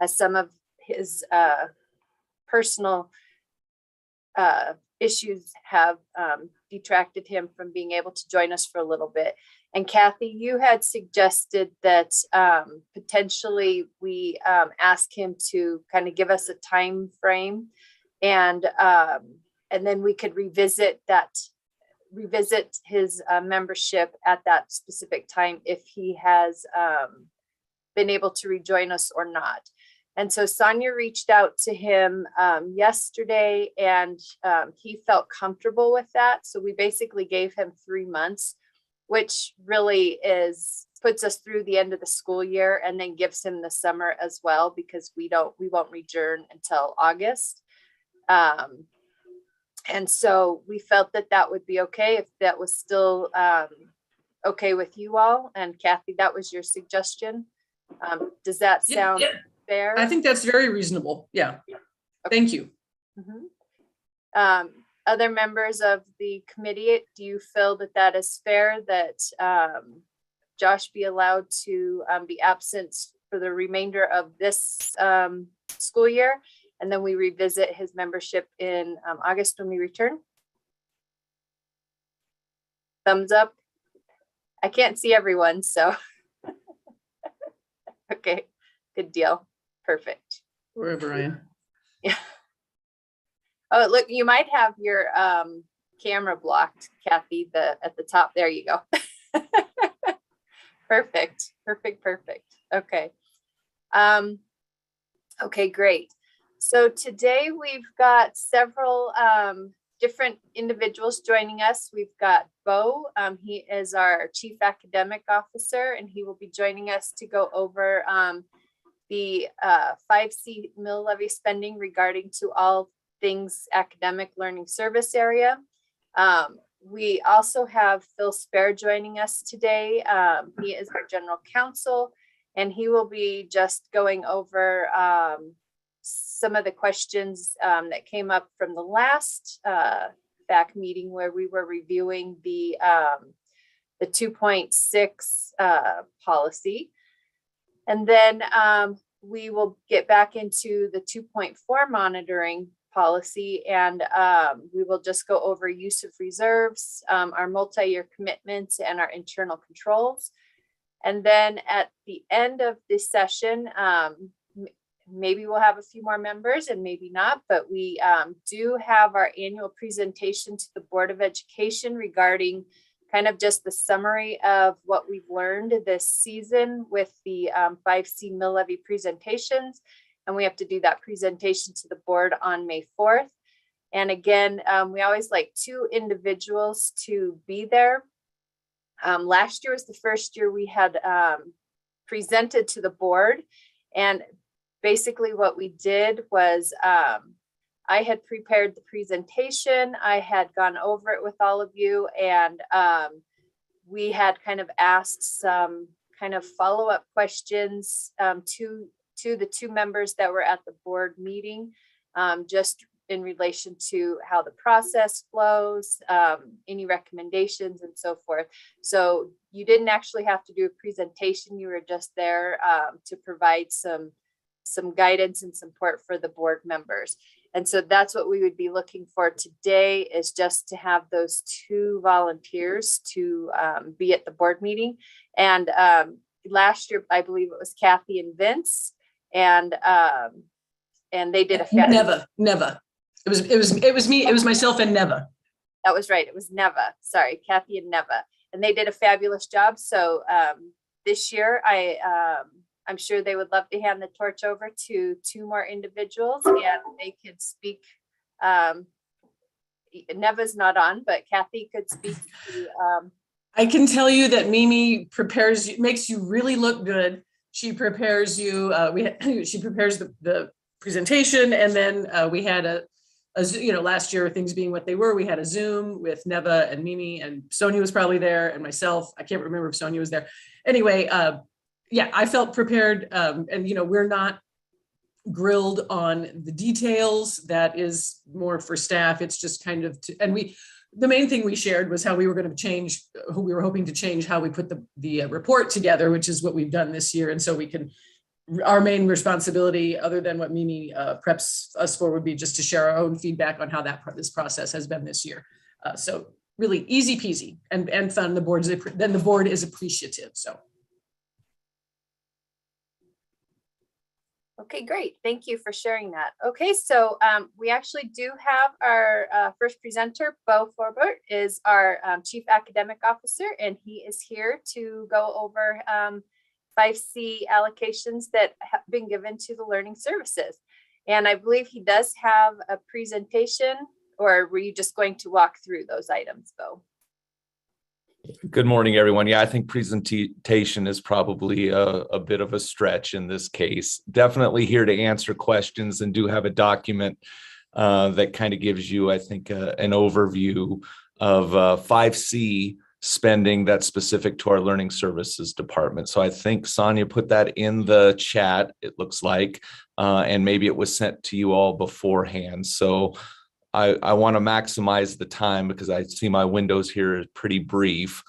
as some of his personal issues have detracted him from being able to join us for a little bit. And Kathy, you had suggested that potentially we ask him to kind of give us a time frame, and then we could revisit his membership at that specific time if he has been able to rejoin us or not. And so Sonia reached out to him yesterday, and he felt comfortable with that. So we basically gave him 3 months, which really puts us through the end of the school year, and then gives him the summer as well, because we won't return until August. And so we felt that that would be okay if that was still okay with you all. And Kathy, that was your suggestion. Does that sound fair? I think that's very reasonable. Yeah. Okay. Thank you. Mm-hmm. Other members of the committee, do you feel that that is fair, that Josh be allowed to be absent for the remainder of this school year? And then we revisit his membership in August when we return? Thumbs up. I can't see everyone, so. Okay, good deal. Perfect. Wherever I am. Yeah. Oh, look, you might have your camera blocked, Kathy, at the top. There you go. Perfect, perfect, perfect. Okay. Okay, great. So today we've got several different individuals joining us. We've got Bo. He is our Chief Academic Officer, and he will be joining us to go over the 5C mill levy spending regarding to all things academic learning service area. We also have Phil Spare joining us today. He is our General Counsel, and he will be just going over some of the questions that came up from the last FAC meeting, where we were reviewing the 2.6 policy. And then we will get back into the 2.4 monitoring policy, and we will just go over use of reserves, our multi-year commitments, and our internal controls. And then at the end of this session, maybe we'll have a few more members and maybe not, but we do have our annual presentation to the Board of Education regarding kind of just the summary of what we've learned this season with the 5C mill levy presentations. And we have to do that presentation to the board on May 4th. And again, we always like 2 individuals to be there. Last year was the first year we had presented to the board. And basically what we did was I had prepared the presentation. I had gone over it with all of you, and we had kind of asked some kind of follow-up questions to the 2 members that were at the board meeting, just in relation to how the process flows, any recommendations and so forth. So you didn't actually have to do a presentation. You were just there to provide some guidance and support for the board members. And so that's what we would be looking for today, is just to have those 2 volunteers to be at the board meeting. And last year, I believe it was Kathy and Vince, and they did a Neva. It was me. It was myself and Neva. That was right. It was Neva. Sorry, Kathy and Neva, and they did a fabulous job. So this year, I'm sure they would love to hand the torch over to 2 more individuals, and they could speak. Neva's not on, but Kathy could speak to. I can tell you that Mimi makes you really look good. She prepares you. She prepares the presentation, and then we had a last year, things being what they were, we had a Zoom with Neva and Mimi, and Sonia was probably there, and myself. I can't remember if Sonia was there. Anyway, yeah, I felt prepared, and we're not grilled on the details. That is more for staff. It's just kind of, the main thing we shared was how we were going to change, we were hoping to change how we put the report together, which is what we've done this year. And so we can our main responsibility, other than what Mimi preps us for, would be just to share our own feedback on how this process has been this year. So really easy peasy and fun. The board is appreciative. So. Okay, great. Thank you for sharing that. Okay, so we actually do have our first presenter. Bo Forbert is our Chief Academic Officer, and he is here to go over 5C allocations that have been given to the learning services. And I believe he does have a presentation, or were you just going to walk through those items, Bo? Good morning, everyone. Yeah, I think presentation is probably a bit of a stretch in this case. Definitely here to answer questions, and do have a document that kind of gives you, I think, an overview of 5C spending that's specific to our learning services department. So I think Sonia put that in the chat, it looks like, and maybe it was sent to you all beforehand. So I want to maximize the time because I see my windows here is pretty brief.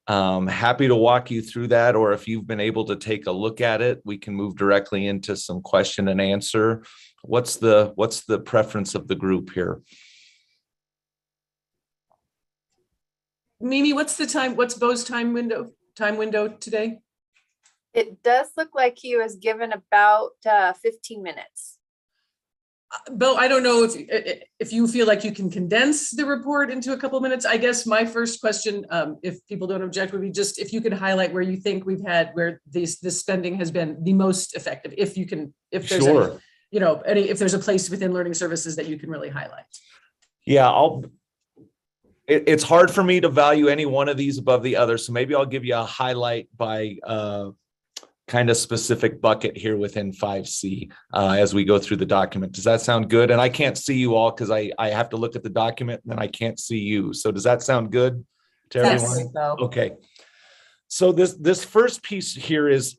Happy to walk you through that, or if you've been able to take a look at it, we can move directly into some question and answer. What's the preference of the group here? Mimi, what's the time? What's Bo's time window today? It does look like he was given about 15 minutes. Bo, I don't know if you feel like you can condense the report into a couple of minutes. I guess my first question, if people don't object, would be just if you could highlight where you think where this spending has been the most effective. If there's Sure. if there's a place within learning services that you can really highlight. Yeah, it's hard for me to value any one of these above the other. So maybe I'll give you a highlight by kind of specific bucket here within 5C as we go through the document. Does that sound good? And I can't see you all because I have to look at the document and then I can't see you. So does that sound good to everyone? Yes. Okay. So this first piece here is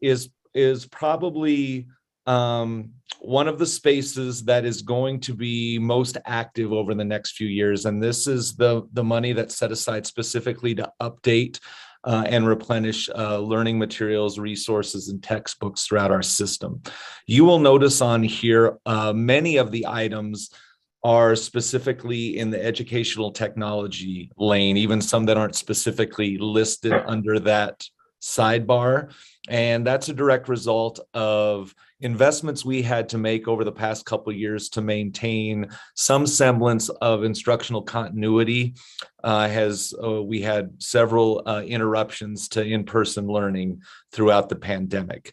probably one of the spaces that is going to be most active over the next few years. And this is the money that's set aside specifically to update and replenish learning materials, resources, and textbooks throughout our system. You will notice on here, many of the items are specifically in the educational technology lane, even some that aren't specifically listed under that sidebar. And that's a direct result of investments we had to make over the past couple of years to maintain some semblance of instructional continuity. We had several interruptions to in-person learning throughout the pandemic.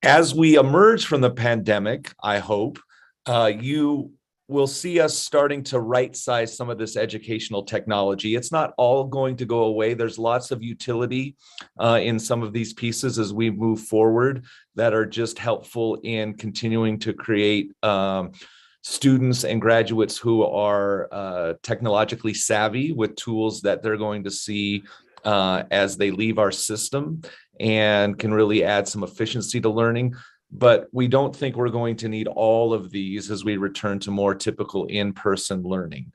As we emerge from the pandemic, I hope you will see us starting to right-size some of this educational technology. It's not all going to go away. There's lots of utility in some of these pieces as we move forward that are just helpful in continuing to create students and graduates who are technologically savvy with tools that they're going to see as they leave our system and can really add some efficiency to learning. But we don't think we're going to need all of these as we return to more typical in-person learning.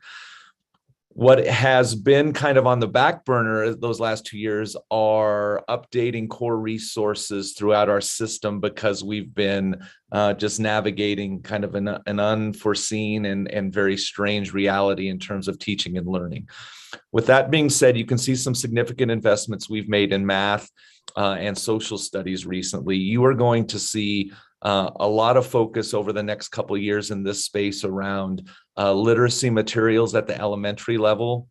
What has been kind of on the back burner those last 2 years are updating core resources throughout our system because we've been just navigating kind of an unforeseen and very strange reality in terms of teaching and learning. With that being said, you can see some significant investments we've made in math and social studies recently. You are going to see a lot of focus over the next couple of years in this space around literacy materials at the elementary level,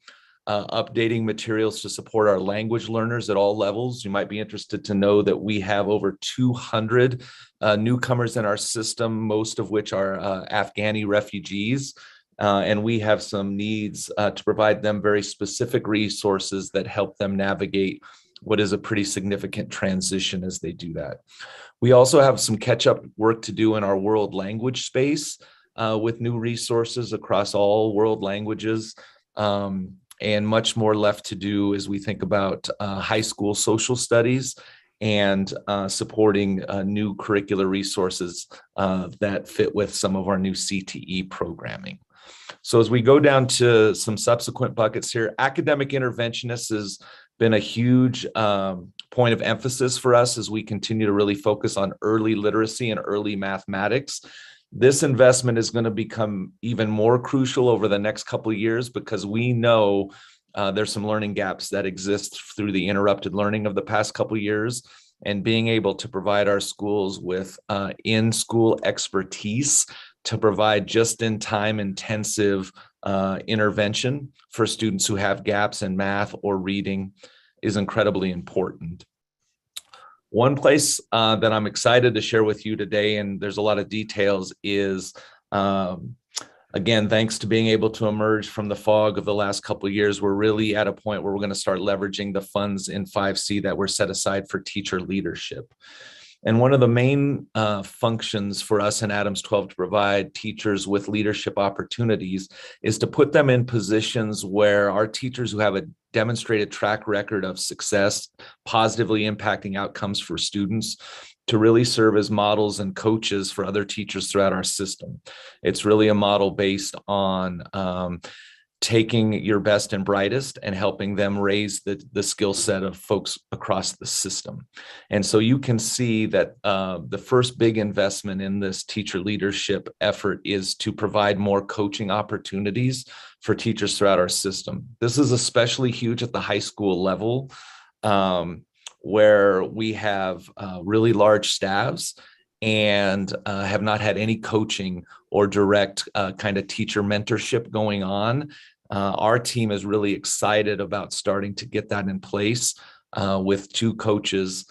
updating materials to support our language learners at all levels. You might be interested to know that we have over 200 newcomers in our system, most of which are Afghani refugees. And we have some needs to provide them very specific resources that help them navigate what is a pretty significant transition as they do that. We also have some catch-up work to do in our world language space with new resources across all world languages, and much more left to do as we think about high school social studies and supporting new curricular resources that fit with some of our new CTE programming. So as we go down to some subsequent buckets here, academic interventionists is been a huge point of emphasis for us as we continue to really focus on early literacy and early mathematics. This investment is going to become even more crucial over the next couple of years because we know there's some learning gaps that exist through the interrupted learning of the past couple of years, and being able to provide our schools with in-school expertise to provide just-in-time intensive intervention for students who have gaps in math or reading is incredibly important. One place that I'm excited to share with you today, and there's a lot of details, is again, thanks to being able to emerge from the fog of the last couple of years, we're really at a point where we're going to start leveraging the funds in 5C that were set aside for teacher leadership. And one of the main functions for us in Adams 12 to provide teachers with leadership opportunities is to put them in positions where our teachers who have a demonstrated track record of success, positively impacting outcomes for students, to really serve as models and coaches for other teachers throughout our system. It's really a model based on taking your best and brightest and helping them raise the skill set of folks across the system. And so you can see that the first big investment in this teacher leadership effort is to provide more coaching opportunities for teachers throughout our system. This is especially huge at the high school level, where we have really large staffs and have not had any coaching or direct kind of teacher mentorship going on. Our team is really excited about starting to get that in place with 2 coaches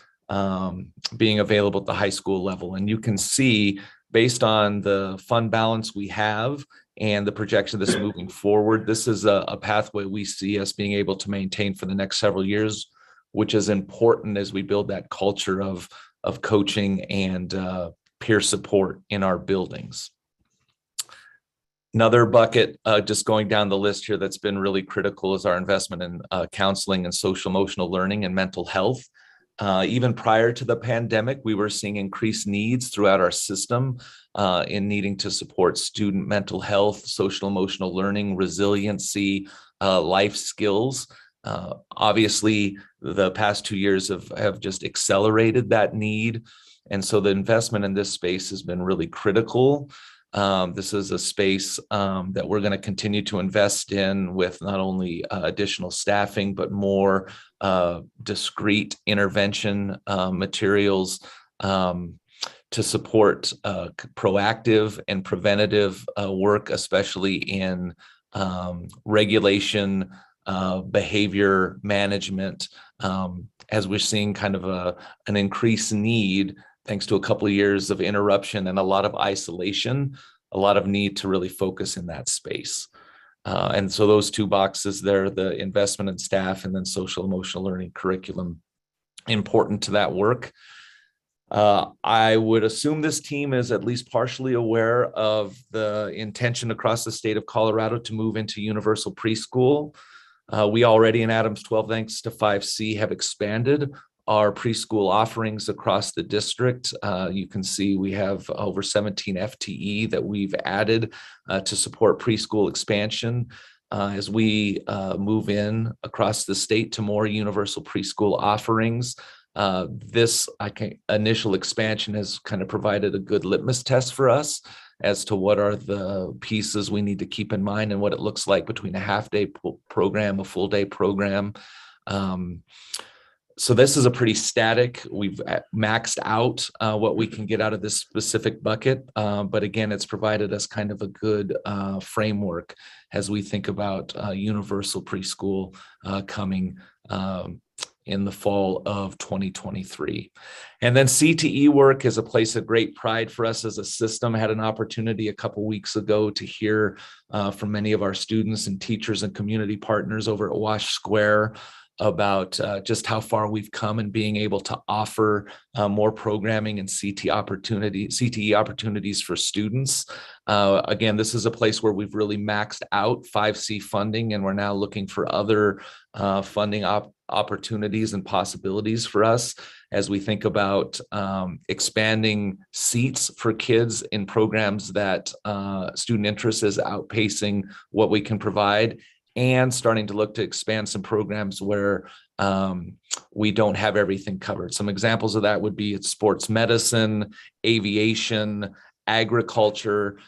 being available at the high school level. And you can see, based on the fund balance we have and the projection of this moving forward, this is a pathway we see us being able to maintain for the next several years, which is important as we build that culture of coaching and peer support in our buildings. Another bucket, just going down the list here, that's been really critical is our investment in counseling and social emotional learning and mental health. Even prior to the pandemic, we were seeing increased needs throughout our system in needing to support student mental health, social emotional learning, resiliency, life skills. Obviously, the past 2 years have just accelerated that need. And so the investment in this space has been really critical. This is a space that we're going to continue to invest in with not only additional staffing, but more discrete intervention materials to support proactive and preventative work, especially in regulation, behavior management, as we're seeing kind of an increased need, thanks to a couple of years of interruption and a lot of isolation, a lot of need to really focus in that space. And so those 2 boxes there, the investment in staff and then social emotional learning curriculum, important to that work. I would assume this team is at least partially aware of the intention across the state of Colorado to move into universal preschool. We already in Adams 12, thanks to 5C, have expanded our preschool offerings across the district. You can see we have over 17 FTE that we've added to support preschool expansion as we move in across the state to more universal preschool offerings. This initial expansion has kind of provided a good litmus test for us as to what are the pieces we need to keep in mind and what it looks like between a half-day program, a full-day program. So this is a pretty static. We've maxed out what we can get out of this specific bucket. But again, it's provided us kind of a good framework as we think about universal preschool coming in the fall of 2023. And then CTE work is a place of great pride for us as a system. I had an opportunity a couple weeks ago to hear from many of our students and teachers and community partners over at Wash Square about just how far we've come in being able to offer more programming and CTE opportunities for students. Again, this is a place where we've really maxed out 5C funding, and we're now looking for other funding opportunities and possibilities for us as we think about expanding seats for kids in programs that student interest is outpacing what we can provide, and starting to look to expand some programs where we don't have everything covered. Some examples of that would be sports medicine, aviation, agriculture.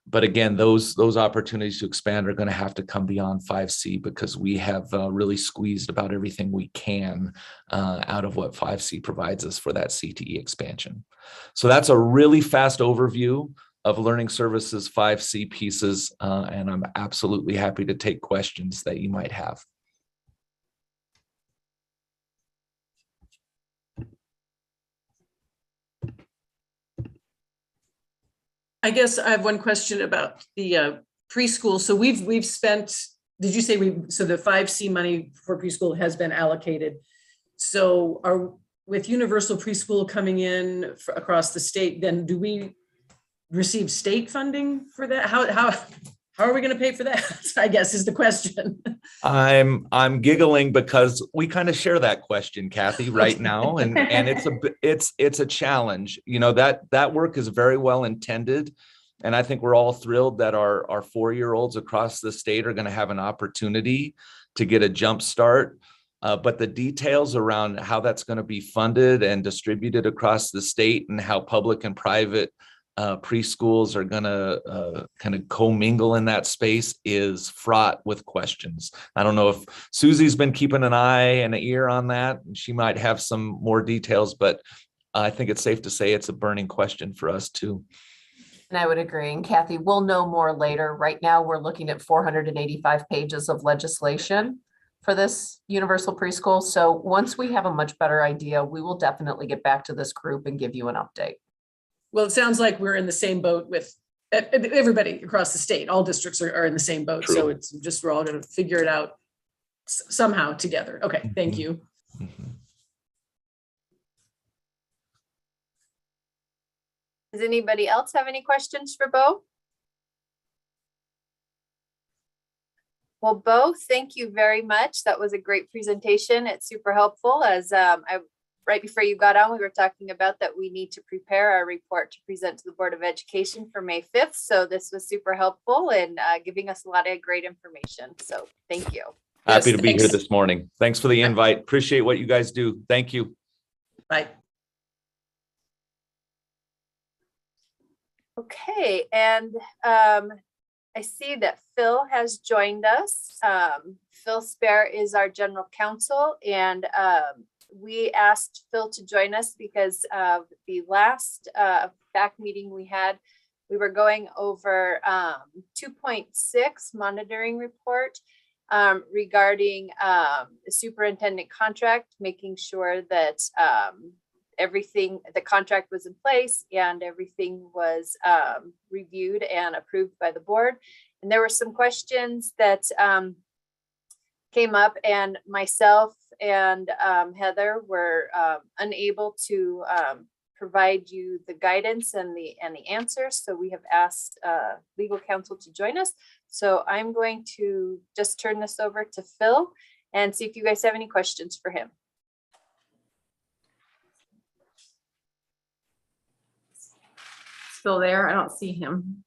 But again, those opportunities to expand are going to have to come beyond 5C, because we have really squeezed about everything we can out of what 5C provides us for that CTE expansion. So that's a really fast overview of Learning Services 5C pieces, and I'm absolutely happy to take questions that you might have. I guess I have one question about the preschool. So we've spent, did you say so the 5C money for preschool has been allocated. So with universal preschool coming in across the state, then do we receive state funding for that? How are we going to pay for that? I guess is the question. I'm giggling because we kind of share that question, Kathy, right now, and it's a challenge. You know, that work is very well intended, and I think we're all thrilled that our 4-year-olds across the state are going to have an opportunity to get a jump start. But the details around how that's going to be funded and distributed across the state, and how public and private preschools are going to kind of commingle in that space, is fraught with questions. I don't know if Susie's been keeping an eye and an ear on that. She might have some more details, but I think it's safe to say it's a burning question for us too. And I would agree. And Kathy, we'll know more later. Right now, we're looking at 485 pages of legislation for this universal preschool. So once we have a much better idea, we will definitely get back to this group and give you an update. Well, it sounds like we're in the same boat with everybody across the state. All districts are in the same boat. True. So it's just, we're all going to figure it out somehow together. Okay, thank you. Does anybody else have any questions for Bo? Well, Bo, thank you very much. That was a great presentation. It's super helpful. As right before you got on, we were talking about that we need to prepare our report to present to the Board of Education for May 5th. So this was super helpful and giving us a lot of great information. So thank you. Happy Yes, to be here thanks. this morning. Thanks for the invite. Appreciate what you guys do. Thank you. Bye. Okay, and I see that Phil has joined us. Phil Spare is our general counsel, and we asked Phil to join us because of the last FAC meeting we had. We were going over 2.6 monitoring report regarding the superintendent contract, making sure that everything, the contract was in place and everything was reviewed and approved by the board. And there were some questions that came up, and myself and Heather were unable to provide you the guidance and the answers. So we have asked legal counsel to join us. So I'm going to just turn this over to Phil and see if you guys have any questions for him. Still there? I don't see him.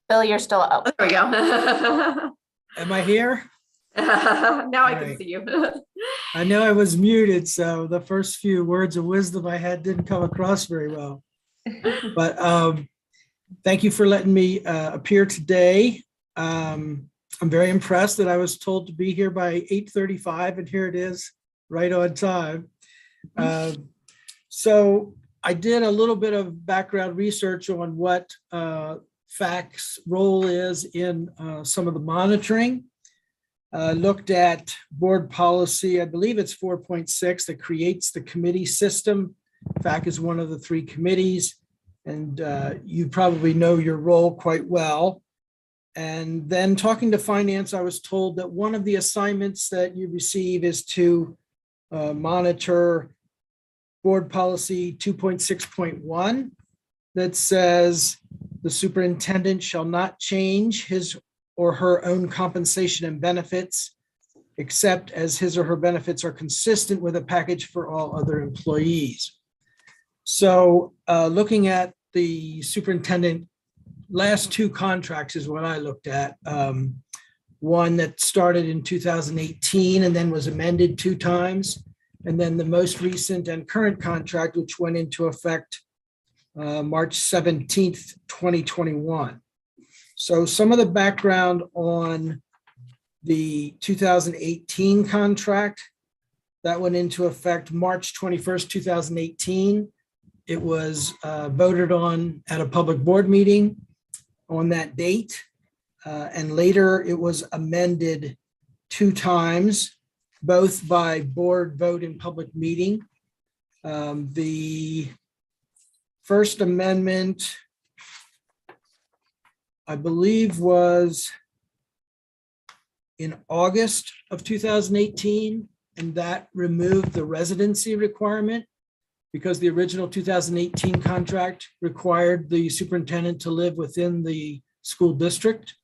Bill, you're still up. There we go. Am I here? Now I can Right. see you. I know I was muted, so the first few words of wisdom I had didn't come across very well. But thank you for letting me appear today. I'm very impressed that I was told to be here by 8:35, and here it is, right on time. So I did a little bit of background research on what FAC's role is in some of the monitoring. Looked at board policy, I believe it's 4.6, that creates the committee system. FAC is one of the 3 committees, and you probably know your role quite well. And then talking to finance, I was told that one of the assignments that you receive is to monitor board policy 2.6.1 that says the superintendent shall not change his or her own compensation and benefits, except as his or her benefits are consistent with a package for all other employees. So looking at the superintendent, last 2 contracts is what I looked at. one that started in 2018 and then was amended 2 times. And then the most recent and current contract, which went into effect March 17th, 2021. So some of the background on the 2018 contract that went into effect March 21st, 2018. It was voted on at a public board meeting on that date. And later it was amended 2 times, both by board vote in public meeting. The first amendment, I believe, was in August of 2018, and that removed the residency requirement because the original 2018 contract required the superintendent to live within the school district.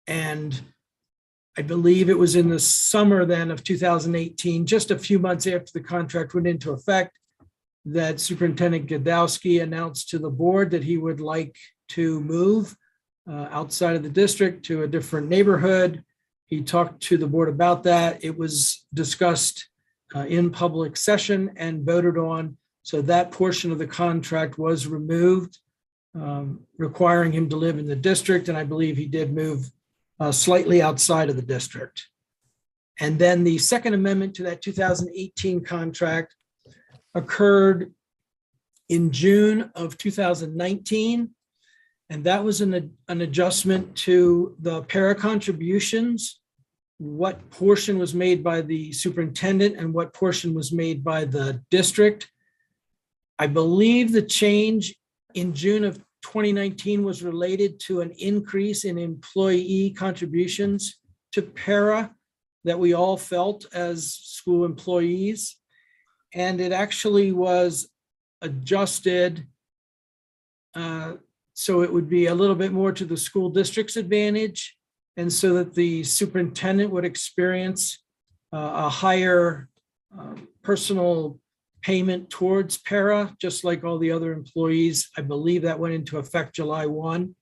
And I believe it was in the summer then of 2018, just a few months after the contract went into effect, that Superintendent Gadowski announced to the board that he would like to move outside of the district to a different neighborhood. He talked to the board about that. It was discussed in public session and voted on. So that portion of the contract was removed, requiring him to live in the district. And I believe he did move slightly outside of the district. And then the second amendment to that 2018 contract occurred in June of 2019. And that was an adjustment to the para contributions, what portion was made by the superintendent and what portion was made by the district. I believe the change in June of 2019 was related to an increase in employee contributions to para that we all felt as school employees. And it actually was adjusted so it would be a little bit more to the school district's advantage, and so that the superintendent would experience a higher personal payment towards para, just like all the other employees. I believe that went into effect July 1,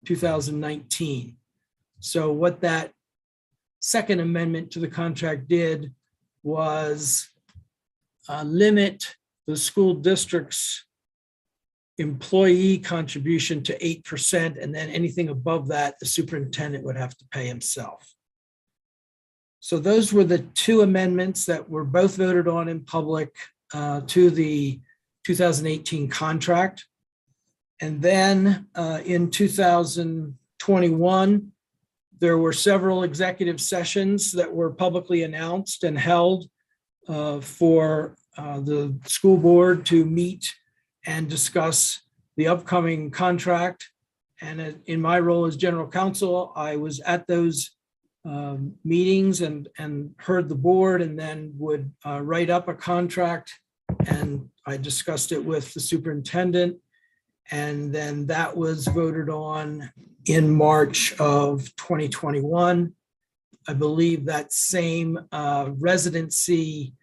2019. So what that second amendment to the contract did was limit the school district's employee contribution to 8%, and then anything above that, the superintendent would have to pay himself. So those were the 2 amendments that were both voted on in public to the 2018 contract. And then in 2021, there were several executive sessions that were publicly announced and held for the school board to meet and discuss the upcoming contract. And in my role as general counsel, I was at those meetings and heard the board, and then would write up a contract. And I discussed it with the superintendent. And then that was voted on in March of 2021. I believe that same residency,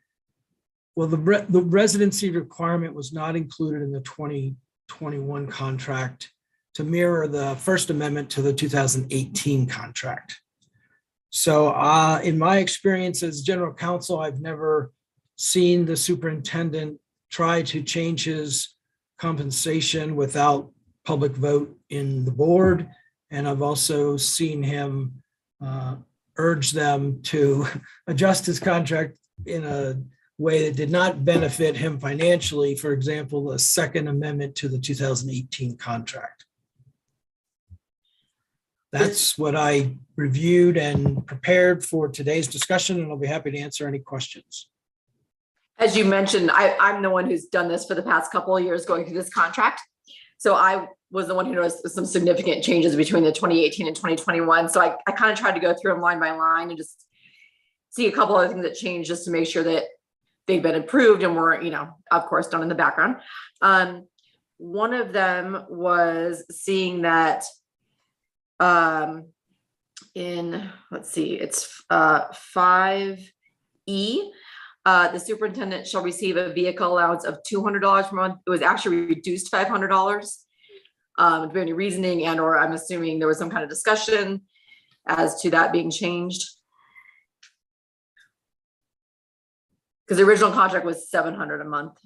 well, the residency requirement was not included in the 2021 contract to mirror the first amendment to the 2018 contract. So in my experience as general counsel, I've never seen the superintendent try to change his compensation without public vote in the board. And I've also seen him urge them to adjust his contract in a way that did not benefit him financially. For example, the second amendment to the 2018 contract. That's what I reviewed and prepared for today's discussion, and I'll be happy to answer any questions. As you mentioned, I'm the one who's done this for the past couple of years going through this contract. So I was the one who noticed some significant changes between the 2018 and 2021. So I kind of tried to go through them line by line and just see a couple of things that changed just to make sure that they've been improved and were, of course, done in the background. One of them was seeing that it's 5E. The superintendent shall receive a vehicle allowance of $200 per month. It was actually reduced $500. Do we have any reasoning, and or I'm assuming there was some kind of discussion. as to that being changed? Because the original contract was $700 a month.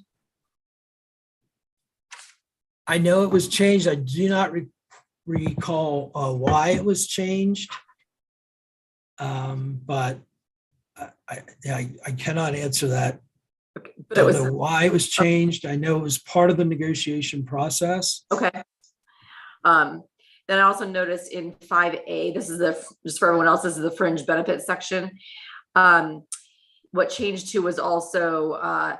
I know it was changed. I do not recall why it was changed. But I cannot answer that. Okay, but it Don't was know why it was changed. I know it was part of the negotiation process. okay. Then I also noticed in 5A, this is just for everyone else, this is the fringe benefits section. What changed too was also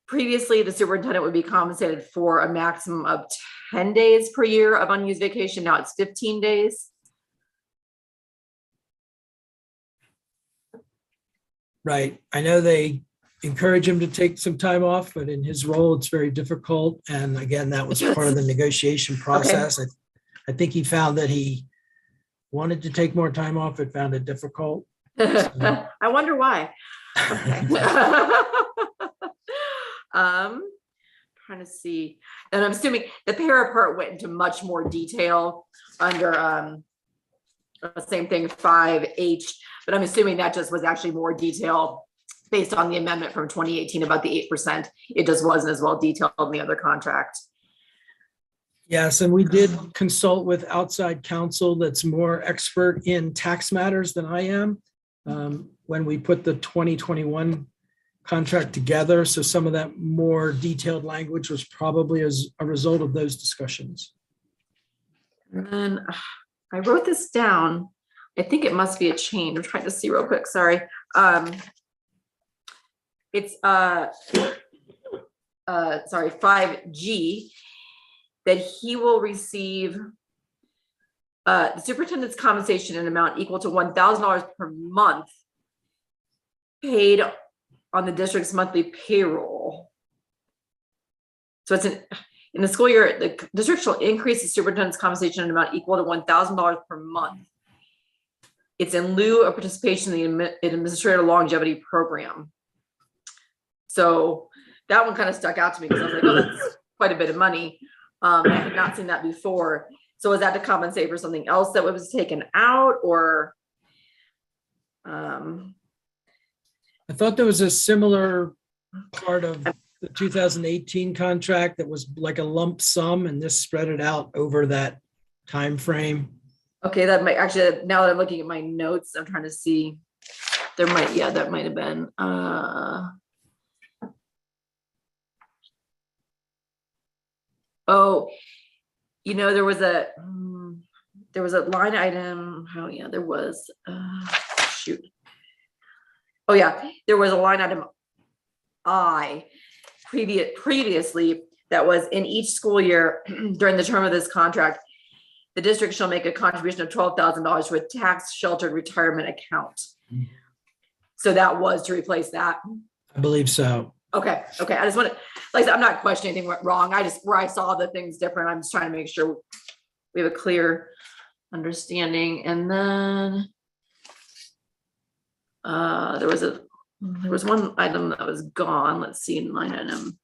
previously the superintendent would be compensated for a maximum of 10 days per year of unused vacation. Now it's 15 days. Right. I know they encourage him to take some time off, but in his role, it's very difficult. And again, that was part of the negotiation process. I think he found that he wanted to take more time off, but found it difficult. I wonder why. Okay. Trying to see, and I'm assuming the para part went into much more detail under same thing 5H, but I'm assuming that just was actually more detail based on the amendment from 2018 about the 8%. It just wasn't as well detailed in the other contract. Yes, and we did consult with outside counsel that's more expert in tax matters than I am when we put the 2021 contract together. So some of that more detailed language was probably as a result of those discussions. And then I wrote this down. I think it must be a change. I'm trying to see real quick. Sorry. It's sorry, 5G, that he will receive the superintendent's compensation in amount equal to $1,000 per month paid on the district's monthly payroll. So it's in the school year, the district shall increase the superintendent's compensation in amount equal to $1,000 per month. It's in lieu of participation in the administrative longevity program. So that one kind of stuck out to me because I was like, oh, that's quite a bit of money. I had not seen that before. So is that to compensate for something else that was taken out, or? I thought there was a similar part of the 2018 contract that was like a lump sum, and this spread it out over that time frame. Okay, that might actually, now that I'm looking at my notes, I'm trying to see. There might, yeah, that might have been. Oh, you know, there was a line item. Oh yeah, there was. Shoot. Oh yeah, there was a line item previously that was in each school year during the term of this contract. The district shall make a contribution of $12,000 to a tax sheltered retirement account. So that was to replace that. I believe so. Okay. Okay. I just want to, like I said, I'm not questioning anything went wrong. I just, where I saw the things different, I'm just trying to make sure we have a clear understanding. And then there was one item that was gone. Let's see, in line item.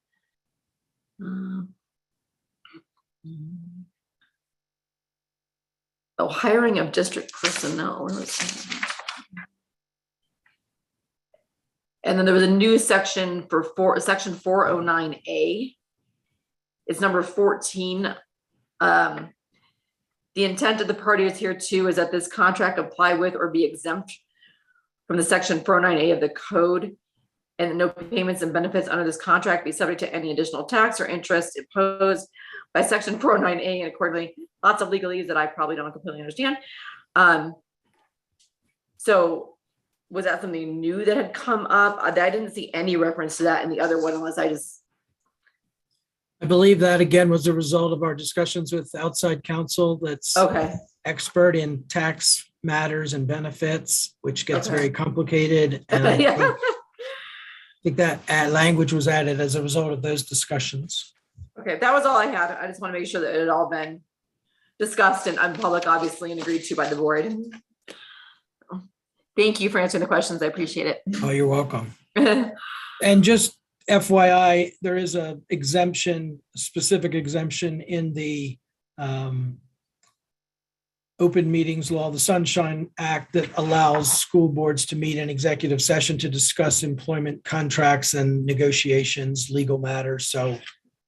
Oh, hiring of district personnel. Where was that? And then there was a new section for section 409A. It's number 14. The intent of the parties here too is that this contract apply with or be exempt from the section 409A of the code, and no payments and benefits under this contract be subject to any additional tax or interest imposed by section 409A, and accordingly, lots of legalese that I probably don't completely understand. So was that something new that had come up? I didn't see any reference to that in the other one, unless I believe that again was a result of our discussions with outside counsel that's okay. expert in tax matters and benefits, which gets Okay. very complicated. And I Yeah. think that language was added as a result of those discussions. Okay, that was all I had. I just want to make sure that it had all been discussed and public, obviously, and agreed to by the board. Thank you for answering the questions. I appreciate it. Oh, you're welcome. And just FYI, there is a exemption, specific exemption in the open meetings law, the Sunshine Act, that allows school boards to meet in executive session to discuss employment contracts and negotiations, legal matters. So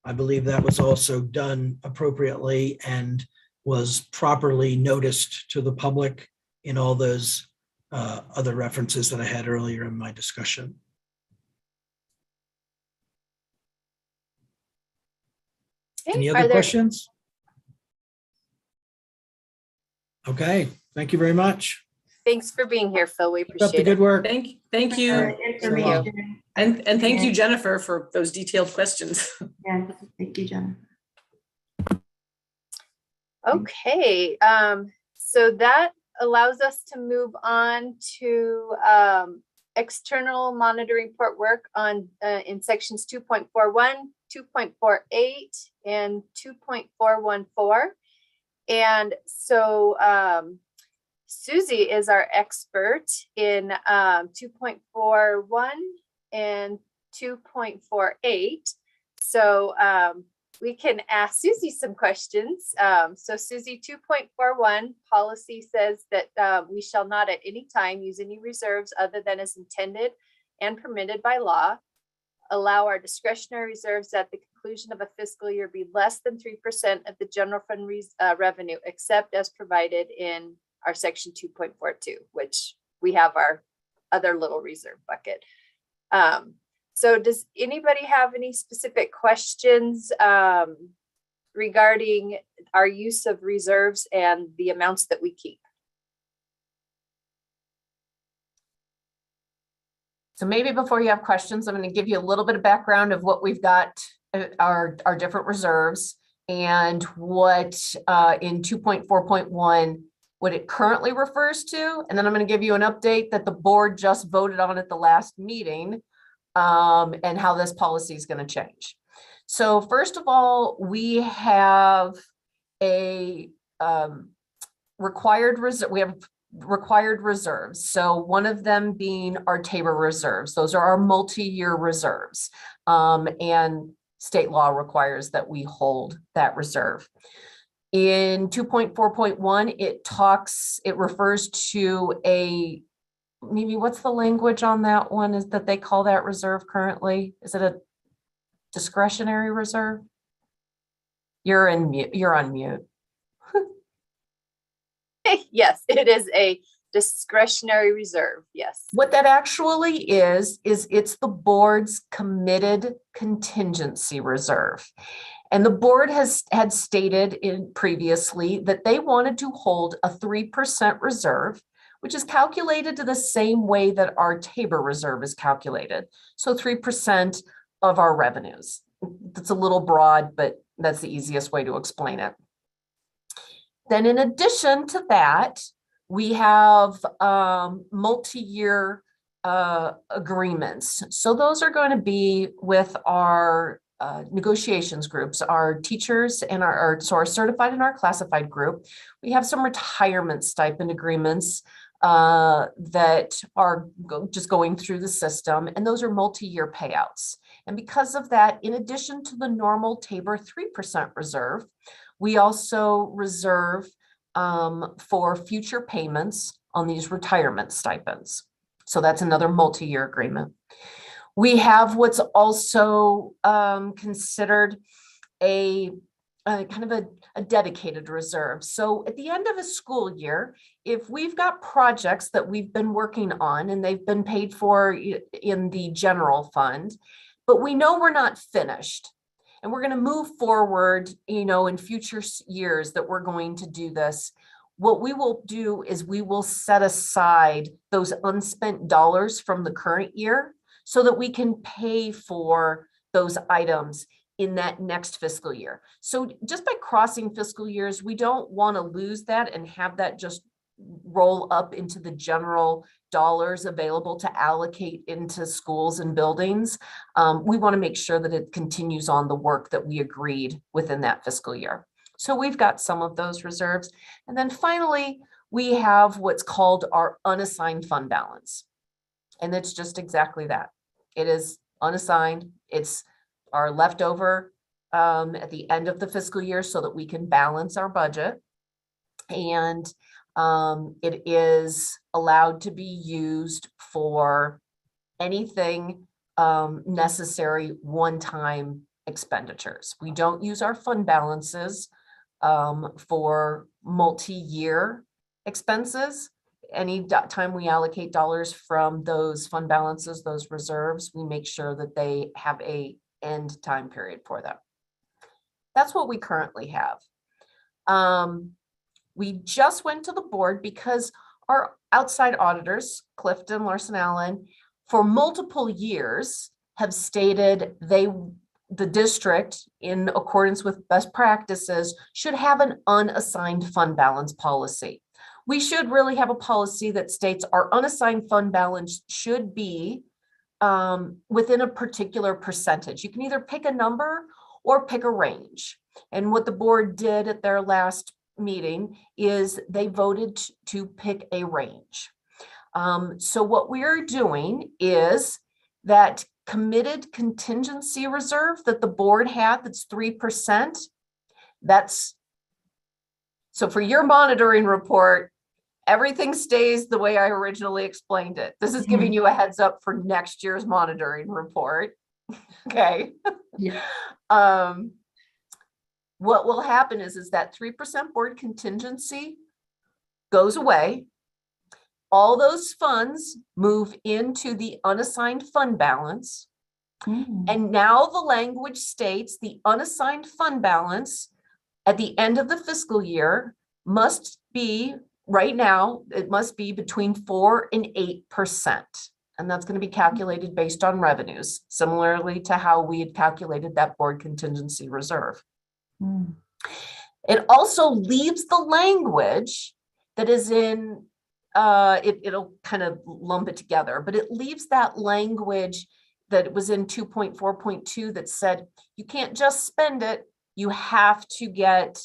I believe that was also done appropriately and was properly noticed to the public in all those other references that I had earlier in my discussion. Okay, Any are other there- questions? Okay, thank you very much. Thanks for being here, Phil. We Keep up the appreciate good it. work. Thank you. Information. And thank you, Jennifer, for those detailed questions. Yeah, thank you, Jen. Okay, so that allows us to move on to external monitoring report work on in sections 2.41, 2.48, and 2.414. And so Susie is our expert in 2.41 and 2.48. So we can ask Susie some questions. So Susie, 2.41 policy says that we shall not at any time use any reserves other than as intended and permitted by law. Allow our discretionary reserves at the conclusion of a fiscal year be less than 3% of the general fund revenue, except as provided in our section 2.42, which we have our other little reserve bucket. So does anybody have any specific questions regarding our use of reserves and the amounts that we keep? So maybe before you have questions, I'm going to give you a little bit of background of what we've got, our different reserves, and what in 2.4.1, what it currently refers to. And then I'm going to give you an update that the board just voted on at the last meeting, and how this policy is going to change. So first of all, we have a required reserve. We have required reserves. So one of them being our TABOR reserves. Those are our multi-year reserves. And state law requires that we hold that reserve. In 2.4.1, it refers to maybe what's the language on that one is that they call that reserve currently? Is it a discretionary reserve? You're on mute. Yes, it is a discretionary reserve. Yes. What that actually is it's the board's committed contingency reserve. And the board had stated previously that they wanted to hold a 3% reserve, which is calculated to the same way that our TABOR reserve is calculated. So 3% of our revenues. That's a little broad, but that's the easiest way to explain it. Then in addition to that, we have multi-year agreements. So those are going to be with our negotiations groups, our teachers and our certified and our classified group. We have some retirement stipend agreements that are just going through the system, and those are multi-year payouts. And because of that, in addition to the normal TABOR 3% reserve, we also reserve for future payments on these retirement stipends. So that's another multi-year agreement. We have what's also considered a kind of a dedicated reserve. So at the end of a school year, if we've got projects that we've been working on and they've been paid for in the general fund, but we know we're not finished and we're going to move forward, in future years that we're going to do this, what we will do is we will set aside those unspent dollars from the current year so that we can pay for those items in that next fiscal year. So just by crossing fiscal years, we don't want to lose that and have that just roll up into the general dollars available to allocate into schools and buildings. We want to make sure that it continues on the work that we agreed within that fiscal year. So we've got some of those reserves. And then finally, we have what's called our unassigned fund balance. And it's just exactly that. It is unassigned. It's our leftover at the end of the fiscal year so that we can balance our budget. And It is allowed to be used for anything necessary one-time expenditures. We don't use our fund balances for multi-year expenses. Any time we allocate dollars from those fund balances, those reserves, we make sure that they have a end time period for them. That's what we currently have. We just went to the board because our outside auditors, Clifton, Larson Allen, for multiple years have stated the district, in accordance with best practices, should have an unassigned fund balance policy. We should really have a policy that states our unassigned fund balance should be within a particular percentage. You can either pick a number or pick a range. And what the board did at their last meeting is they voted to pick a range. So what we are doing is that committed contingency reserve that the board had, that's 3%. So for your monitoring report, everything stays the way I originally explained it. This is giving you a heads up for next year's monitoring report. Okay. Yeah. What will happen is that 3% board contingency goes away. All those funds move into the unassigned fund balance. And now the language states the unassigned fund balance at the end of the fiscal year must be, right now, it must be between 4 and 8%. And that's going to be calculated based on revenues, similarly to how we had calculated that board contingency reserve. It also leaves the language that is in, it'll kind of lump it together, but it leaves that language that was in 2.4.2 that said, you can't just spend it, you have to get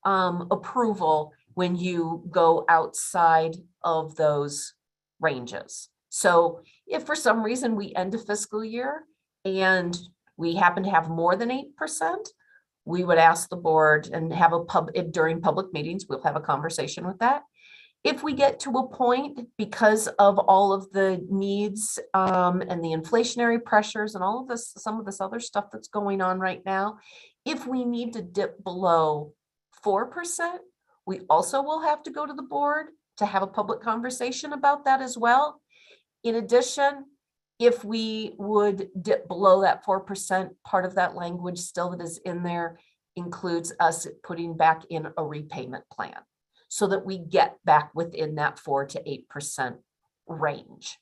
approval when you go outside of those ranges. So if for some reason we end a fiscal year and we happen to have more than 8%, we would ask the board and have during public meetings, we'll have a conversation with that. If we get to a point, because of all of the needs and the inflationary pressures and all of this, some of this other stuff that's going on right now, if we need to dip below 4%, we also will have to go to the board to have a public conversation about that as well. In addition, if we would dip below that 4%, part of that language still that is in there includes us putting back in a repayment plan so that we get back within that 4 to 8% range.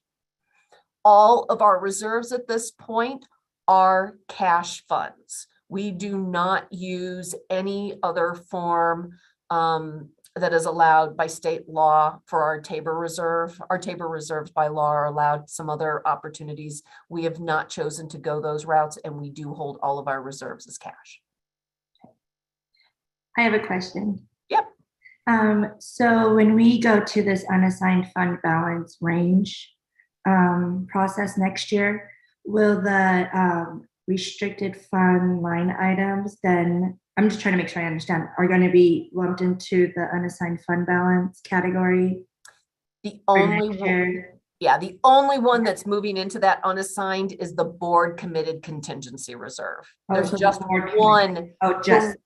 All of our reserves at this point are cash funds. We do not use any other form that is allowed by state law for our Tabor reserve. Our Tabor reserves by law are allowed some other opportunities. We have not chosen to go those routes, and we do hold all of our reserves as cash. I have a question. Yep. So when we go to this unassigned fund balance range process next year, will the restricted fund line items then, I'm just trying to make sure I understand, are going to be lumped into the unassigned fund balance category? The only one that's moving into that unassigned is the board committed contingency reserve. There's so just the board one. Oh, just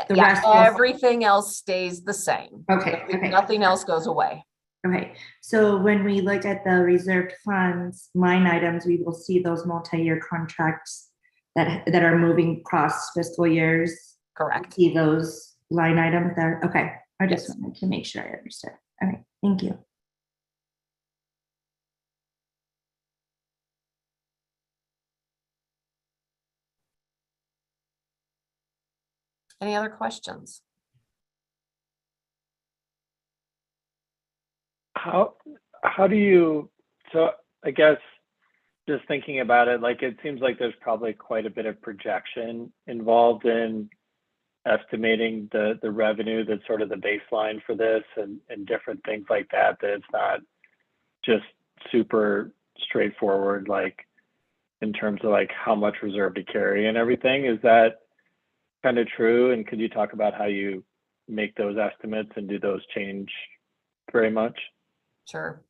the Yeah, rest will- everything else stays the same. Okay. Nothing else goes away. Okay, so when we look at the reserved funds line items, we will see those multi-year contracts that are moving across fiscal years. Correct. See those line items there. Okay, I just Yes. wanted to make sure I understood. All right, thank you. Any other questions? How do you, so I guess just thinking about it, like it seems like there's probably quite a bit of projection involved in estimating the revenue that's sort of the baseline for this and different things like that, that it's not just super straightforward, like in terms of like how much reserve to carry and everything. Is that kind of true? And could you talk about how you make those estimates and do those change very much. Sure.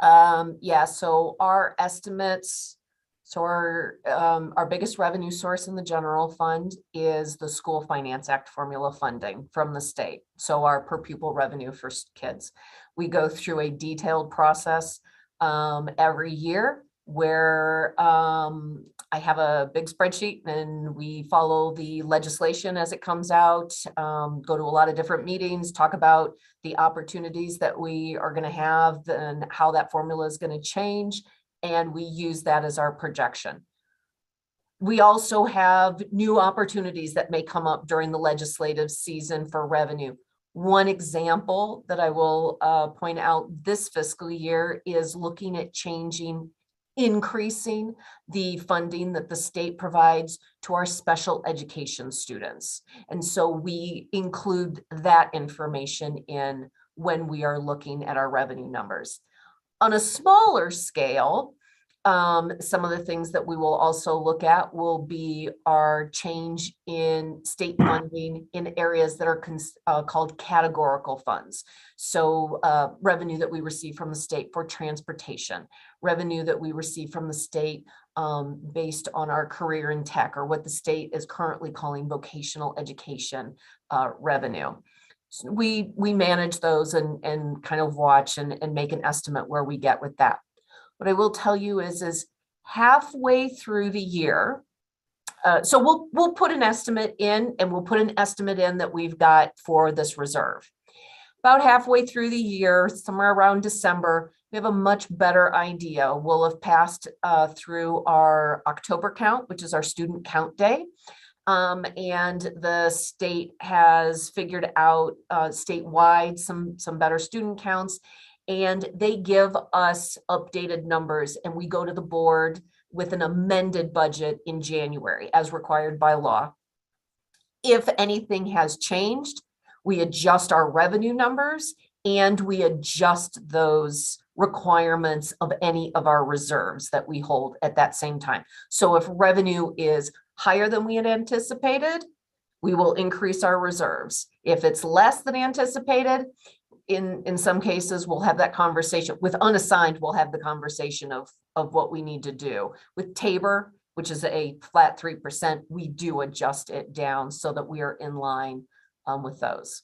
Yeah, so our estimates, so our biggest revenue source in the general fund is the School Finance Act formula funding from the state. So our per pupil revenue for kids. We go through a detailed process every year where I have a big spreadsheet and we follow the legislation as it comes out, go to a lot of different meetings, talk about the opportunities that we are going to have and how that formula is going to change. And we use that as our projection. We also have new opportunities that may come up during the legislative season for revenue. One example that I will point out this fiscal year is looking at increasing the funding that the state provides to our special education students. And so we include that information in when we are looking at our revenue numbers. On a smaller scale, some of the things that we will also look at will be our change in state funding in areas that are called categorical funds. So revenue that we receive from the state for transportation, revenue that we receive from the state based on our career in tech, or what the state is currently calling vocational education revenue. So we manage those and kind of watch and make an estimate where we get with that. What I will tell you is halfway through the year, so we'll put an estimate in, and we'll put an estimate in that we've got for this reserve. About halfway through the year, somewhere around December, we have a much better idea. We'll have passed through our October count, which is our student count day. And the state has figured out statewide some better student counts. And they give us updated numbers, and we go to the board with an amended budget in January as required by law. If anything has changed, we adjust our revenue numbers and we adjust those requirements of any of our reserves that we hold at that same time. So if revenue is higher than we had anticipated, we will increase our reserves. If it's less than anticipated, in some cases, we'll have that conversation. With unassigned, we'll have the conversation of what we need to do. With Tabor, which is a flat 3%, we do adjust it down so that we are in line with those.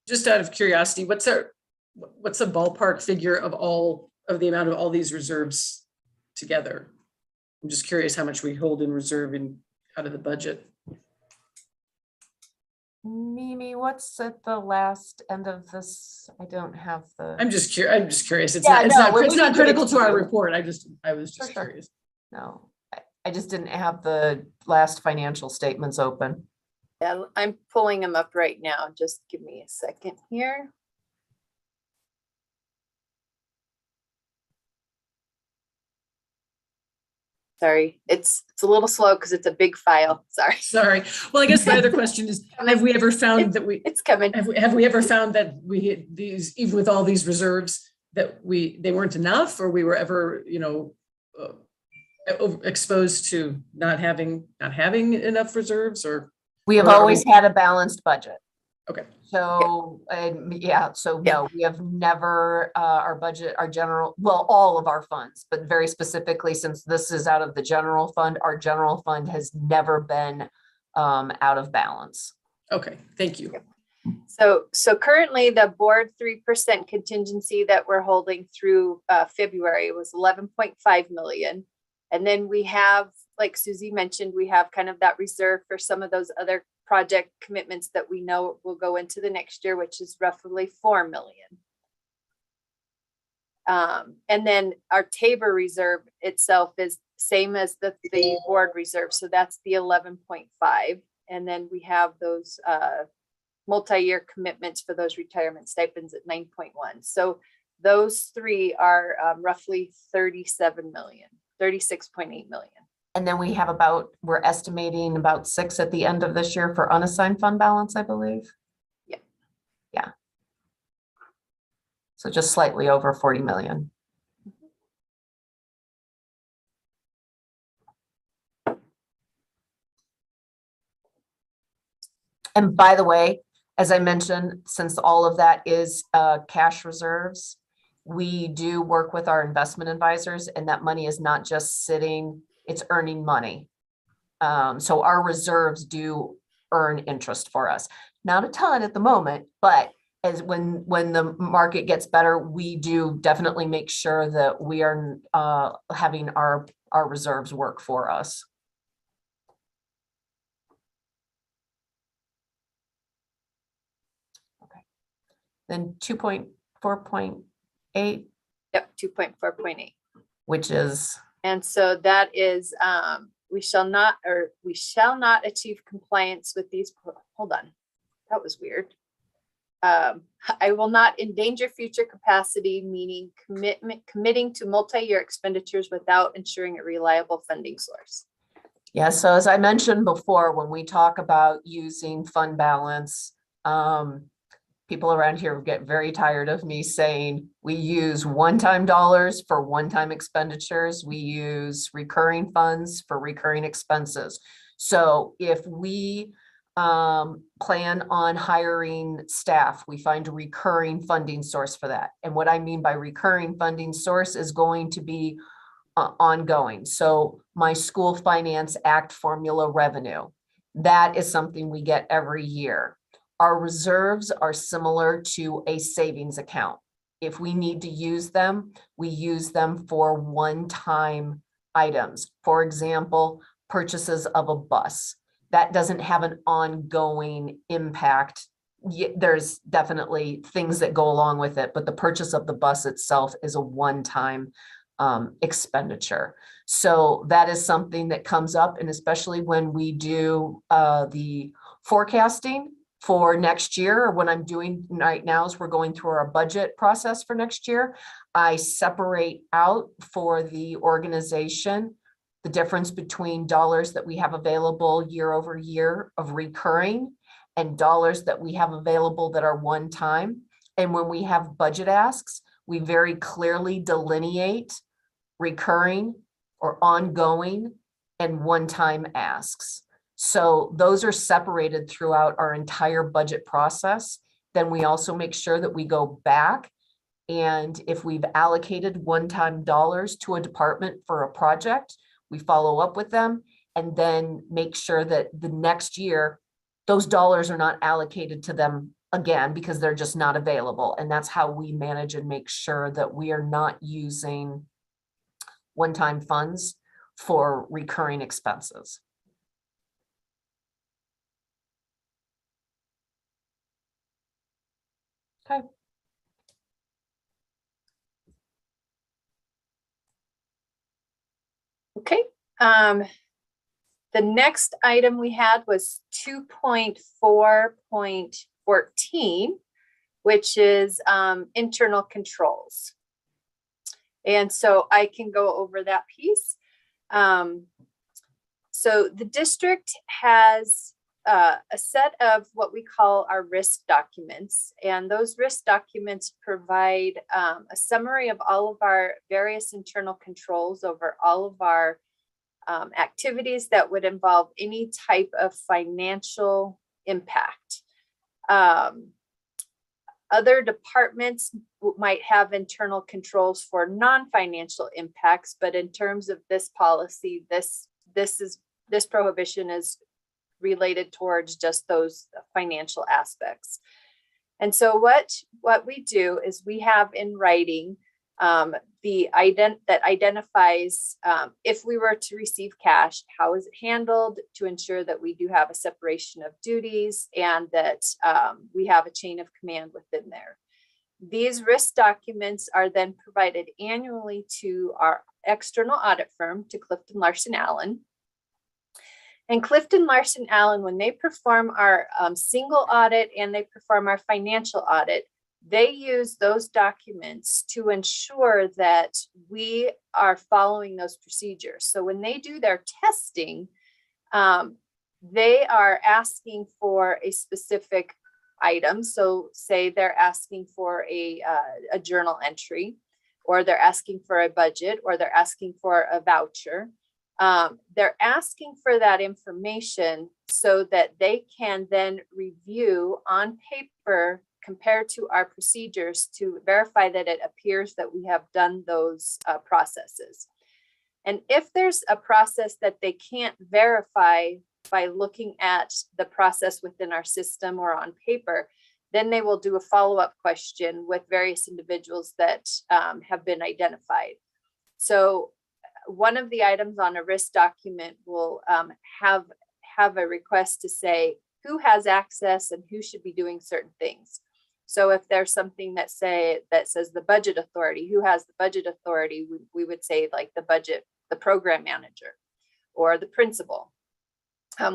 Just out of curiosity, what's a ballpark figure of the amount of all these reserves together? I'm just curious how much we hold in reserve out of the budget. Mimi, what's at the last end of this? I don't have the. I'm just curious. It's Yeah, not critical to our report. I was just Sure. curious. No, I just didn't have the last financial statements open. Yeah, I'm pulling them up right now. Just give me a second here. Sorry, it's a little slow because it's a big file. Sorry. Well, I guess the other question is, have we ever found that it's coming. have we ever found that we hit these, even with all these reserves, that they weren't enough, or we were ever, exposed to not having enough reserves, or? We have always had a balanced budget. Okay. So, no, we have never, our budget, all of our funds, but very specifically, since this is out of the general fund, our general fund has never been out of balance. Okay, thank you. So currently the board 3% contingency that we're holding through February was 11.5 million. And then we have, like Susie mentioned, we have kind of that reserve for some of those other project commitments that we know will go into the next year, which is roughly 4 million. And then our Tabor reserve itself is same as the board reserve. So that's the 11.5. And then we have those multi-year commitments for those retirement stipends at 9.1. So those three are roughly 37 million, 36.8 million. And then we have we're estimating about 6 at the end of this year for unassigned fund balance, I believe. Yeah. So just slightly over 40 million. And by the way, as I mentioned, since all of that is cash reserves, we do work with our investment advisors, and that money is not just sitting, it's earning money. So our reserves do earn interest for us. Not a ton at the moment, but as when the market gets better, we do definitely make sure that we are having our reserves work for us. Okay. Then 2.4.8, Yep, 2.4.8. which is, And so that is, we shall not achieve compliance with these, hold on, that was weird. I will not endanger future capacity, meaning committing to multi-year expenditures without ensuring a reliable funding source. yeah, so as I mentioned before, when we talk about using fund balance, people around here get very tired of me saying we use one-time dollars for one-time expenditures. We use recurring funds for recurring expenses. So if we plan on hiring staff, we find a recurring funding source for that. And what I mean by recurring funding source is going to be ongoing. So my School Finance Act formula revenue, that is something we get every year. Our reserves are similar to a savings account. If we need to use them, we use them for one-time items. For example, purchases of a bus. That doesn't have an ongoing impact. There's definitely things that go along with it, but the purchase of the bus itself is a one-time expenditure. So that is something that comes up, and especially when we do the forecasting for next year, or what I'm doing right now is we're going through our budget process for next year. I separate out for the organization the difference between dollars that we have available year over year of recurring and dollars that we have available that are one time. And when we have budget asks, we very clearly delineate recurring or ongoing and one-time asks. So those are separated throughout our entire budget process. Then we also make sure that we go back, and if we've allocated one-time dollars to a department for a project, we follow up with them and then make sure that the next year, those dollars are not allocated to them again because they're just not available. And that's how we manage and make sure that we are not using one-time funds for recurring expenses. Okay. Okay. The next item we had was 2.4.14, which is internal controls. And so I can go over that piece. So the district has a set of what we call our risk documents, and those risk documents provide a summary of all of our various internal controls over all of our activities that would involve any type of financial impact. Other departments might have internal controls for non-financial impacts, but in terms of this policy, this prohibition is related towards just those financial aspects. And so what we do is we have in writing that identifies if we were to receive cash, how is it handled, to ensure that we do have a separation of duties and that we have a chain of command within there. These risk documents are then provided annually to our external audit firm, to Clifton Larson Allen. And Clifton Larson Allen, when they perform our single audit and they perform our financial audit, they use those documents to ensure that we are following those procedures. So when they do their testing, they are asking for a specific item. So say they're asking for a journal entry, or they're asking for a budget, or they're asking for a voucher. They're asking for that information so that they can then review on paper compared to our procedures to verify that it appears that we have done those processes. And if there's a process that they can't verify by looking at the process within our system or on paper, then they will do a follow-up question with various individuals that have been identified. So one of the items on a risk document will have a request to say who has access and who should be doing certain things. So if there's something that says the budget authority, who has the budget authority, we would say like the program manager or the principal.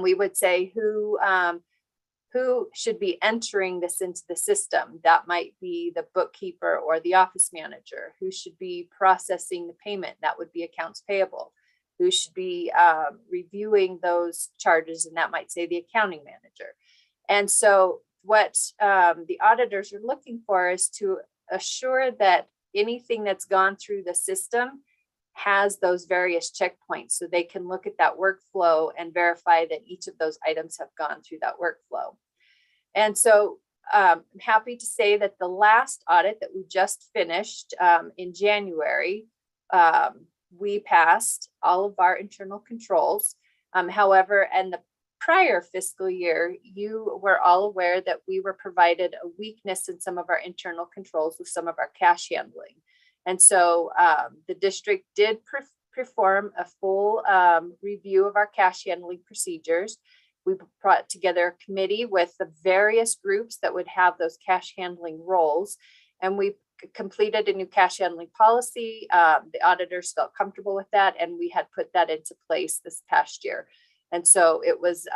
We would say who should be entering this into the system. That might be the bookkeeper or the office manager. Who should be processing the payment? That would be accounts payable. Who should be reviewing those charges? And that might say the accounting manager. And so what the auditors are looking for is to assure that anything that's gone through the system has those various checkpoints so they can look at that workflow and verify that each of those items have gone through that workflow. And so I'm happy to say that the last audit that we just finished in January, we passed all of our internal controls. However, and the prior fiscal year, you were all aware that we were provided a weakness in some of our internal controls with some of our cash handling. And so the district did perform a full review of our cash handling procedures. We brought together a committee with the various groups that would have those cash handling roles. And we completed a new cash handling policy. The auditors felt comfortable with that, and we had put that into place this past year. And so it was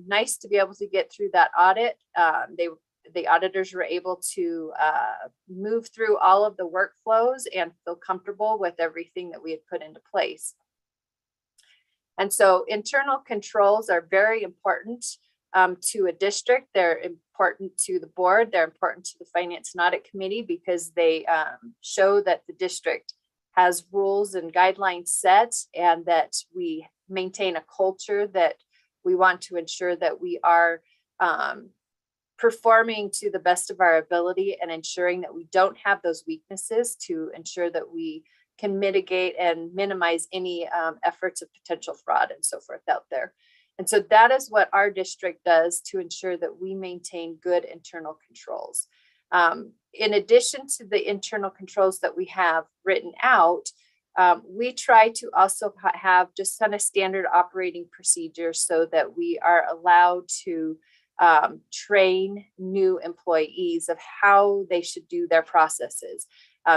nice to be able to get through that audit. The auditors were able to move through all of the workflows and feel comfortable with everything that we had put into place. And so internal controls are very important to a district. They're important to the board. They're important to the Finance and Audit Committee because they show that the district has rules and guidelines set and that we maintain a culture that we want to ensure that we are performing to the best of our ability and ensuring that we don't have those weaknesses to ensure that we can mitigate and minimize any efforts of potential fraud and so forth out there. And so that is what our district does to ensure that we maintain good internal controls. In addition to the internal controls that we have written out, we try to also have just kind of standard operating procedures so that we are allowed to train new employees of how they should do their processes.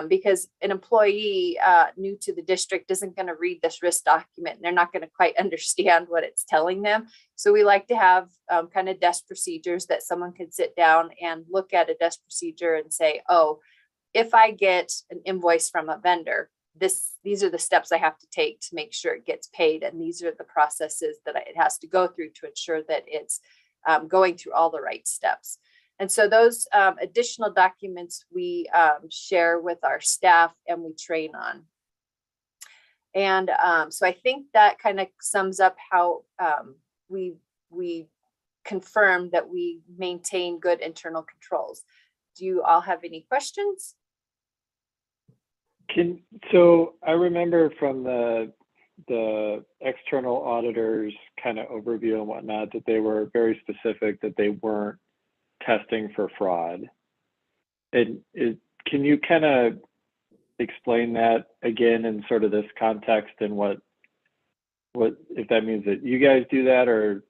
Because an employee new to the district isn't going to read this risk document and they're not going to quite understand what it's telling them. So we like to have kind of desk procedures that someone can sit down and look at a desk procedure and say, oh, if I get an invoice from a vendor, these are the steps I have to take to make sure it gets paid. And these are the processes that it has to go through to ensure that it's going through all the right steps. And so those additional documents we share with our staff and we train on. And so I think that kind of sums up how we confirm that we maintain good internal controls. Do you all have any questions? So I remember from the external auditors kind of overview and whatnot that they were very specific that they weren't testing for fraud. Can you kind of explain that again in sort of this context and what if that means that you guys do that, or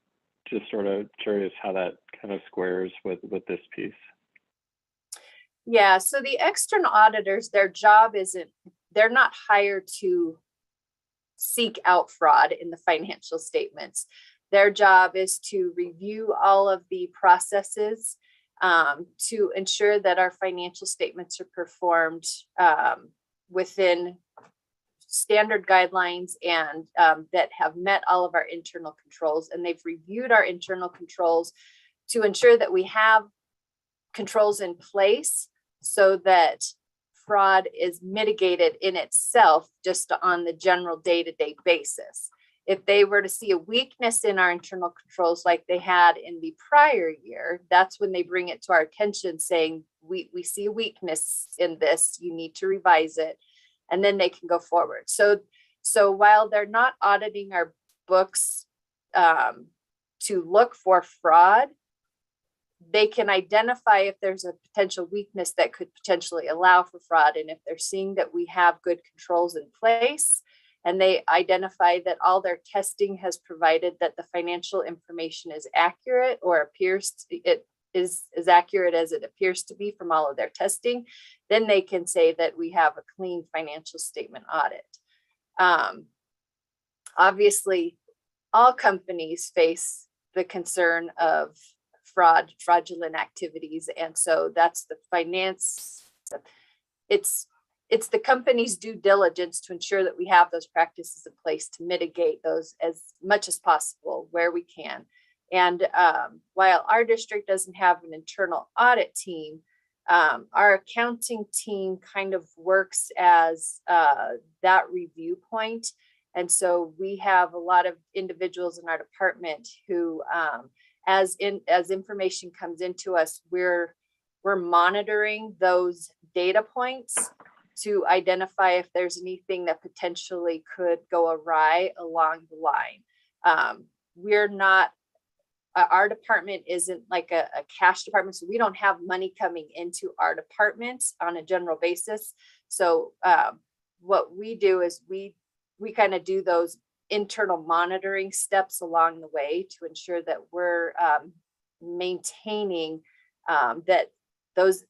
just sort of curious how that kind of squares with this piece? Yeah, so the external auditors, their job they're not hired to seek out fraud in the financial statements. Their job is to review all of the processes to ensure that our financial statements are performed within standard guidelines and that have met all of our internal controls. And they've reviewed our internal controls to ensure that we have controls in place so that fraud is mitigated in itself just on the general day-to-day basis. If they were to see a weakness in our internal controls like they had in the prior year, that's when they bring it to our attention saying, we see a weakness in this, you need to revise it. And then they can go forward. So while they're not auditing our books to look for fraud, they can identify if there's a potential weakness that could potentially allow for fraud. And if they're seeing that we have good controls in place, and they identify that all their testing has provided that the financial information is accurate or appears to, it is as accurate as it appears to be from all of their testing, then they can say that we have a clean financial statement audit. Obviously, all companies face the concern of fraudulent activities. And so that's the finance. It's the company's due diligence to ensure that we have those practices in place to mitigate those as much as possible where we can. And while our district doesn't have an internal audit team, our accounting team kind of works as that review point. And so we have a lot of individuals in our department who, as information comes into us, we're monitoring those data points to identify if there's anything that potentially could go awry along the line. We're not, our department isn't like a cash department, so we don't have money coming into our department on a general basis. So what we do is we kind of do those internal monitoring steps along the way to ensure that we're maintaining that those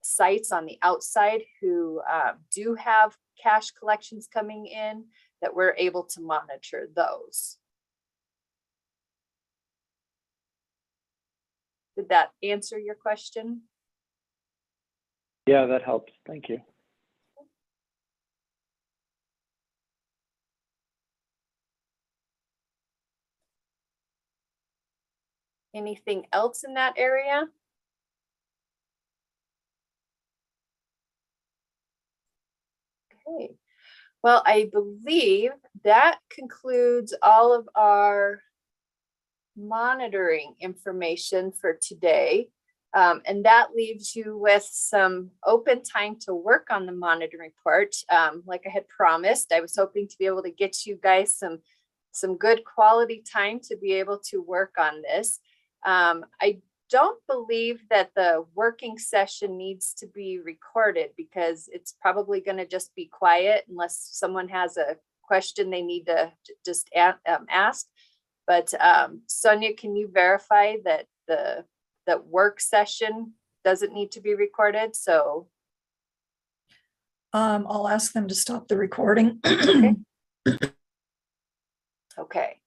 sites on the outside who do have cash collections coming in, that we're able to monitor those. Did that answer your question? Yeah, that helps. Thank you. Anything else in that area? Okay, well, I believe that concludes all of our monitoring information for today. And that leaves you with some open time to work on the monitoring report. Like I had promised, I was hoping to be able to get you guys some good quality time to be able to work on this. I don't believe that the working session needs to be recorded because it's probably going to just be quiet unless someone has a question they need to just ask. But Sonia, can you verify that that work session doesn't need to be recorded? So I'll ask them to stop the recording. okay.